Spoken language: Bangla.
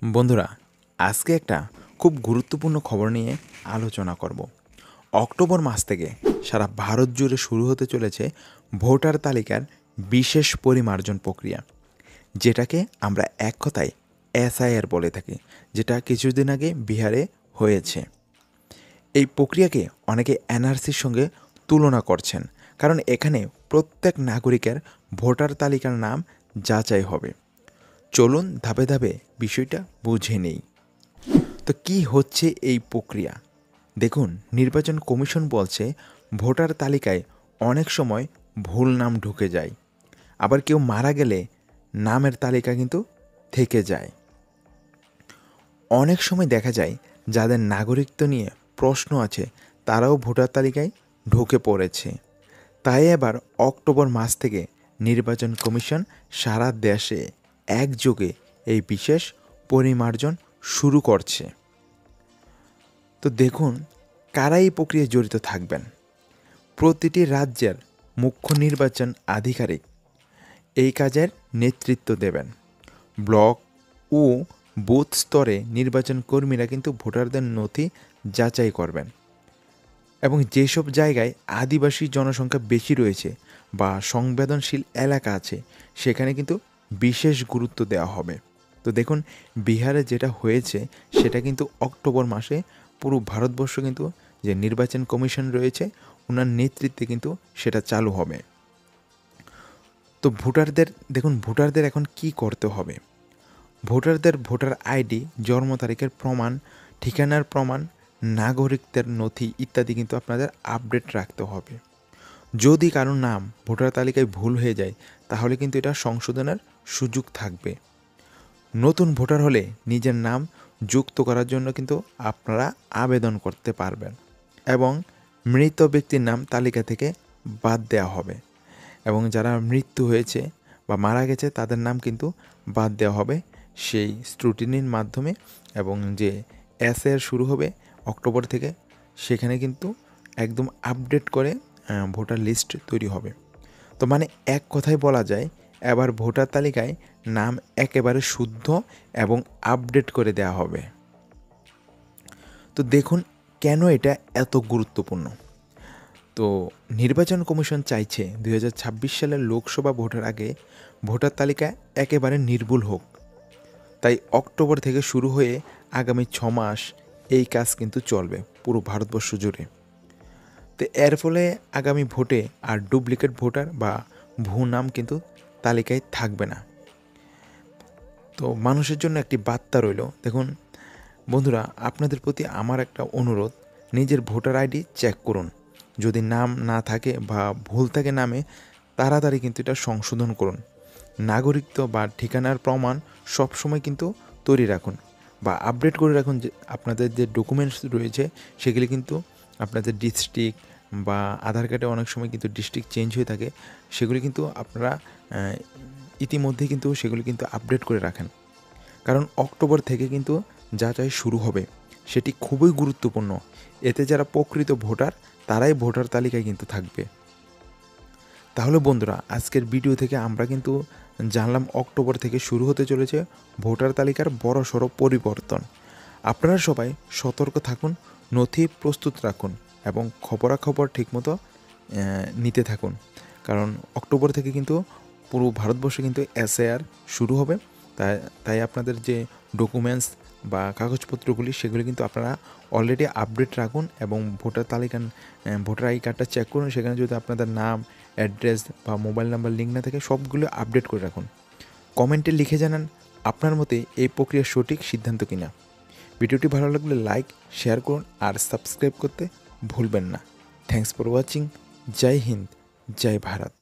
বন্ধুরা, আজকে একটা খুব গুরুত্বপূর্ণ খবর নিয়ে আলোচনা করব। অক্টোবর মাস থেকে সারা ভারত জুড়ে শুরু হতে চলেছে ভোটার তালিকার বিশেষ পরিমার্জন প্রক্রিয়া, যেটাকে আমরা এক কথায় এসআইআর বলে থাকি, যেটা কিছুদিন আগে বিহারে হয়েছে। এই প্রক্রিয়াকে অনেকে এনআরসির সঙ্গে তুলনা করছেন, কারণ এখানে প্রত্যেক নাগরিকের ভোটার তালিকার নাম যাচাই হবে। চলুন ধাপে ধাপে বিষয়টা বুঝে নেই। তো কি হচ্ছে এই প্রক্রিয়া? দেখুন, নির্বাচন কমিশন বলছে ভোটার তালিকায় অনেক সময় ভুল নাম ঢুকে যায়, আবার কেউ মারা গেলে নামের তালিকা কিন্তু থেকে যায়। অনেক সময় দেখা যায় যাদের নাগরিকত্ব নিয়ে প্রশ্ন আছে তারাও ভোটার তালিকায় ঢুকে পড়েছে। তাই এবার অক্টোবর মাস থেকে নির্বাচন কমিশন সারা দেশে একযোগে এই বিশেষ পরিমার্জন শুরু করছে। তো দেখুন, কারা এই প্রক্রিয়ায় জড়িত থাকবেন। প্রতিটি রাজ্যের মুখ্য নির্বাচন আধিকারিক এই কাজের নেতৃত্ব দেবেন। ব্লক ও বুথ স্তরে নির্বাচন কর্মীরা কিন্তু ভোটারদের নথি যাচাই করবেন, এবং যেসব জায়গায় আদিবাসী জনসংখ্যা বেশি রয়েছে বা সংবেদনশীল এলাকা আছে সেখানে কিন্তু বিশেষ গুরুত্ব দেওয়া হবে। তো দেখুন, বিহারে যেটা হয়েছে সেটা কিন্তু অক্টোবর মাসে পুরো ভারতবর্ষ কিন্তু যে নির্বাচন কমিশন রয়েছে ওনার নেতৃত্বে কিন্তু সেটা চালু হবে। তো ভোটারদের এখন কি করতে হবে। ভোটারদের ভোটার আইডি, জন্ম তারিখের প্রমাণ, ঠিকানার প্রমাণ, নাগরিকদের নথি ইত্যাদি কিন্তু আপনাদের আপডেট রাখতে হবে। যদি কারো নাম ভোটার তালিকায় ভুল হয়ে যায় তাহলে কিন্তু এটা সংশোধনের সুযোগ থাকবে। নতুন ভোটার হলে নিজের নাম যুক্ত করার জন্য কিন্তু আপনারা আবেদন করতে পারবেন, এবং মৃত ব্যক্তির নাম তালিকা থেকে বাদ দেওয়া হবে, এবং যারা মৃত্যু হয়েছে বা মারা গেছে তাদের নাম কিন্তু বাদ দেওয়া হবে সেই স্ক্রুটিনির মাধ্যমে। এবং যে এসআইআর শুরু হবে অক্টোবর থেকে, সেখানে কিন্তু একদম আপডেট করে ভোটার লিস্ট তৈরি হবে। তো মানে এক কথায় বলা যায় এবার ভোটার তালিকায় নাম একেবারে শুদ্ধ এবং আপডেট করে দেওয়া হবে। তো দেখুন কেন এটা এত গুরুত্বপূর্ণ। তো নির্বাচন কমিশন চাইছে 2026 সালের লোকসভা ভোটের আগে ভোটার তালিকা একেবারে নির্ভুল হোক। তাই অক্টোবর থেকে শুরু হয়ে আগামী 6 মাস এই কাজ কিন্তু চলবে পুরো ভারতবর্ষ জুড়ে। তো এর ফলে আগামী ভোটে আর ডুপ্লিকেট ভোটার বা ভুয়ো নাম কিন্তু তালিকায় থাকবে না। তো মানুষের জন্য একটি বার্তা রইল। দেখুন বন্ধুরা, আপনাদের প্রতি আমার একটা অনুরোধ, নিজের ভোটার আইডি চেক করুন। যদি নাম না থাকে বা ভুল থাকে নামে, তাড়াতাড়ি কিন্তু এটা সংশোধন করুন। নাগরিকত্ব বা ঠিকানার প্রমাণ সবসময় কিন্তু তৈরি রাখুন বা আপডেট করে রাখুন। যে আপনাদের যে ডকুমেন্টস রয়েছে সেগুলি কিন্তু আপনাদের ডিস্ট্রিক্ট বা আধার কার্ডে অনেক সময় কিন্তু ডিস্ট্রিক্ট চেঞ্জ হয়ে থাকে, সেগুলি কিন্তু আপনারা ইতিমধ্যে কিন্তু সেগুলি কিন্তু আপডেট করে রাখেন। কারণ অক্টোবর থেকে কিন্তু যাচাই শুরু হবে, সেটি খুবই গুরুত্বপূর্ণ। এতে যারা প্রকৃত ভোটার তারাই ভোটার তালিকায় কিন্তু থাকবে। তাহলে বন্ধুরা, আজকের ভিডিও থেকে আমরা কিন্তু জানলাম অক্টোবর থেকে শুরু হতে চলেছে ভোটার তালিকার বড়সড় পরিবর্তন। আপনারা সবাই সতর্ক থাকুন, নথি প্রস্তুত রাখুন এবং খবরাখবর ঠিকমতো নিতে থাকুন, কারণ অক্টোবর থেকে কিন্তু পুরো ভারতবর্ষে কিন্তু এসআইআর শুরু হবে। তাই আপনাদের যে ডকুমেন্টস বা কাগজপত্রগুলি সেগুলি কিন্তু আপনারা অলরেডি আপডেট রাখুন, এবং ভোটার আই কার্ডটা চেক করুন। সেখানে যদি আপনাদের নাম, অ্যাড্রেস বা মোবাইল নাম্বার লিঙ্ক না থাকে সবগুলো আপডেট করে রাখুন। কমেন্টে লিখে জানান আপনার মতে এই প্রক্রিয়ার সঠিক সিদ্ধান্ত কিনা। ভিডিওটি ভালো লাগলে লাইক, শেয়ার করুন আর সাবস্ক্রাইব করতে ভুলবেন না। Thanks for watching. জয় হিন্দ, জয় ভারত।